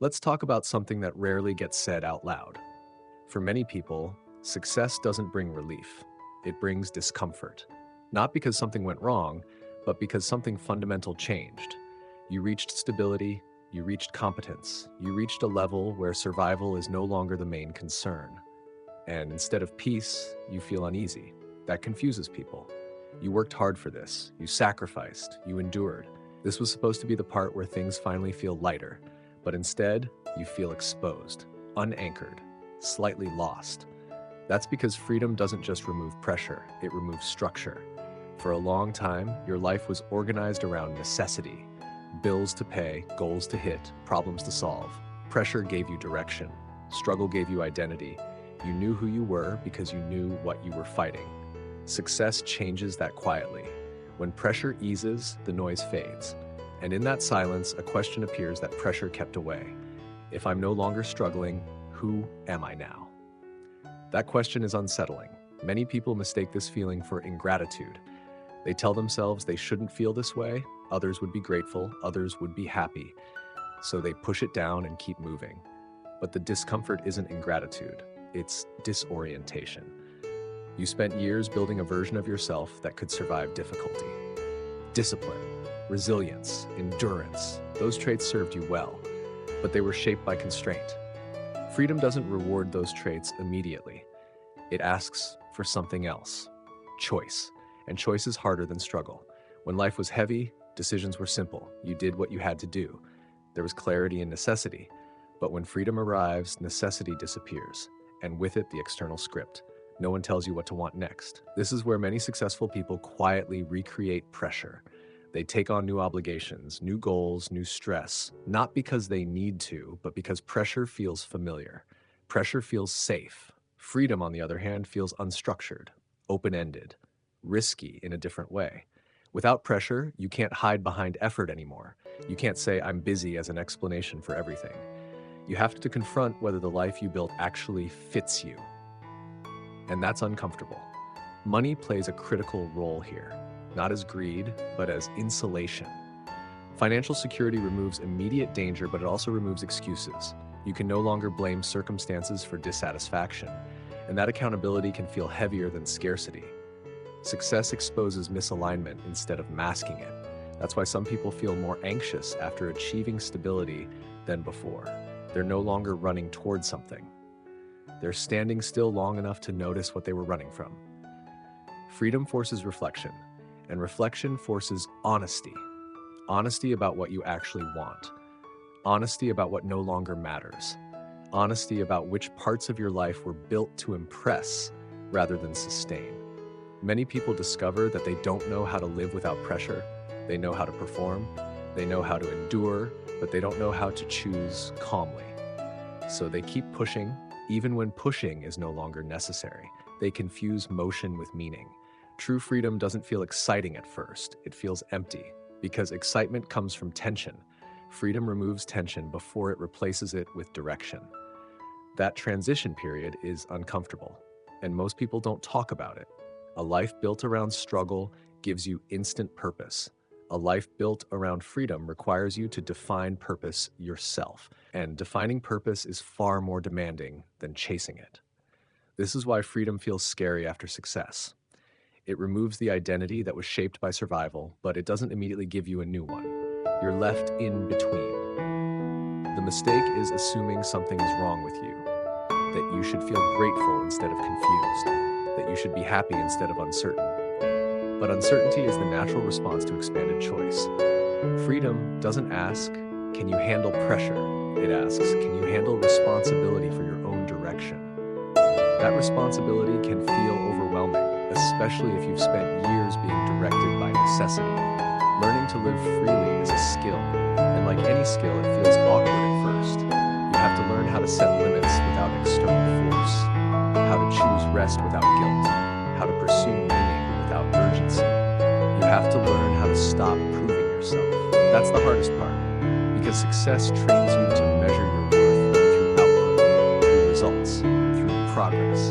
Let's talk about something that rarely gets said out loud. For many people, success doesn't bring relief, it brings discomfort. Not because something went wrong, but because something fundamental changed. You reached stability, you reached competence, you reached a level where survival is no longer the main concern. And instead of peace, you feel uneasy. That confuses people. You worked hard for this, you sacrificed, you endured. This was supposed to be the part where things finally feel lighter, but instead, you feel exposed, unanchored, slightly lost. That's because freedom doesn't just remove pressure, it removes structure. For a long time, your life was organized around necessity. Bills to pay, goals to hit, problems to solve. Pressure gave you direction. Struggle gave you identity. You knew who you were because you knew what you were fighting. Success changes that quietly. When pressure eases, the noise fades. And in that silence, a question appears that pressure kept away. If I'm no longer struggling, who am I now? That question is unsettling. Many people mistake this feeling for ingratitude. They tell themselves they shouldn't feel this way, others would be grateful, others would be happy. So they push it down and keep moving. But the discomfort isn't ingratitude, it's disorientation. You spent years building a version of yourself that could survive difficulty. Discipline, resilience, endurance, those traits served you well, but they were shaped by constraint. Freedom doesn't reward those traits immediately. It asks for something else, choice. And choice is harder than struggle. When life was heavy, decisions were simple. You did what you had to do. There was clarity and necessity. But when freedom arrives, necessity disappears, and with it, the external script. No one tells you what to want next. This is where many successful people quietly recreate pressure. They take on new obligations, new goals, new stress, not because they need to, but because pressure feels familiar. Pressure feels safe. Freedom, on the other hand, feels unstructured, open-ended, risky in a different way. Without pressure, you can't hide behind effort anymore. You can't say, I'm busy as an explanation for everything. You have to confront whether the life you built actually fits you. And that's uncomfortable. Money plays a critical role here, not as greed, but as insulation. Financial security removes immediate danger, but it also removes excuses. You can no longer blame circumstances for dissatisfaction, and that accountability can feel heavier than scarcity. Success exposes misalignment instead of masking it. That's why some people feel more anxious after achieving stability than before. They're no longer running towards something. They're standing still long enough to notice what they were running from. Freedom forces reflection, and reflection forces honesty. Honesty about what you actually want. Honesty about what no longer matters. Honesty about which parts of your life were built to impress rather than sustain. Many people discover that they don't know how to live without pressure. They know how to perform, they know how to endure, but they don't know how to choose calmly. So they keep pushing, even when pushing is no longer necessary. They confuse motion with meaning. True freedom doesn't feel exciting at first, it feels empty, because excitement comes from tension. Freedom removes tension before it replaces it with direction. That transition period is uncomfortable, and most people don't talk about it. A life built around struggle gives you instant purpose. A life built around freedom requires you to define purpose yourself, and defining purpose is far more demanding than chasing it. This is why freedom feels scary after success. It removes the identity that was shaped by survival, but it doesn't immediately give you a new one. You're left in between. The mistake is assuming something is wrong with you, that you should feel grateful instead of confused, that you should be happy instead of uncertain. But uncertainty is the natural response to expanded choice. Freedom doesn't ask, can you handle pressure? It asks, can you handle responsibility for your own direction? That responsibility can feel overwhelming, especially if you've spent years being directed by necessity. Learning to live freely is a skill, and like any skill, it feels awkward at first. You have to learn how to set limits without external force, how to choose rest without guilt, how to pursue meaning without urgency. You have to learn how to stop proving yourself. That's the hardest part, because success trains you to measure your worth through output, through results, through progress.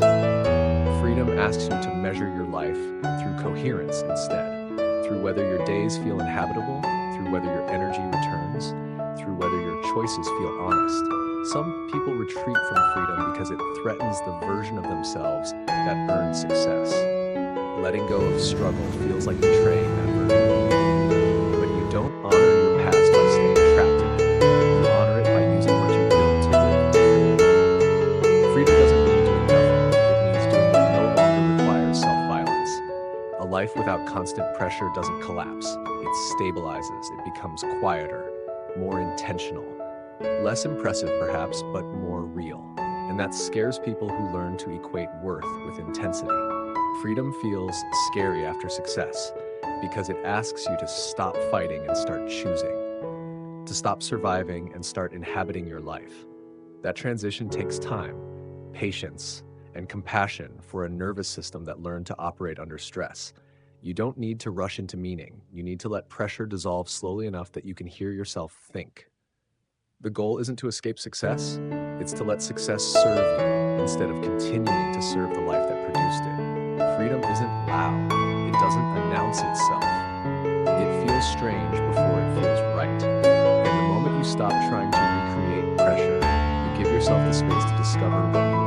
Freedom asks you to measure your life through coherence instead, through whether your days feel inhabitable, through whether your energy returns, through whether your choices feel honest. Some people retreat from freedom because it threatens the version of themselves that earned success. Letting go of struggle feels like betraying that version. But you don't honor your past by staying trapped in it. You honor it by using what you built to live differently. Freedom doesn't mean doing nothing. It means doing what no longer requires self-violence. A life without constant pressure doesn't collapse. It stabilizes. It becomes quieter, more intentional. Less impressive, perhaps, but more real. And that scares people who learn to equate worth with intensity. Freedom feels scary after success because it asks you to stop fighting and start choosing, to stop surviving and start inhabiting your life. That transition takes time, patience, and compassion for a nervous system that learned to operate under stress. You don't need to rush into meaning. You need to let pressure dissolve slowly enough that you can hear yourself think. The goal isn't to escape success, it's to let success serve you instead of continuing to serve the life that produced it. Freedom isn't loud, it doesn't announce itself. It feels strange before it feels right. And the moment you stop trying to recreate pressure, you give yourself the space to discover what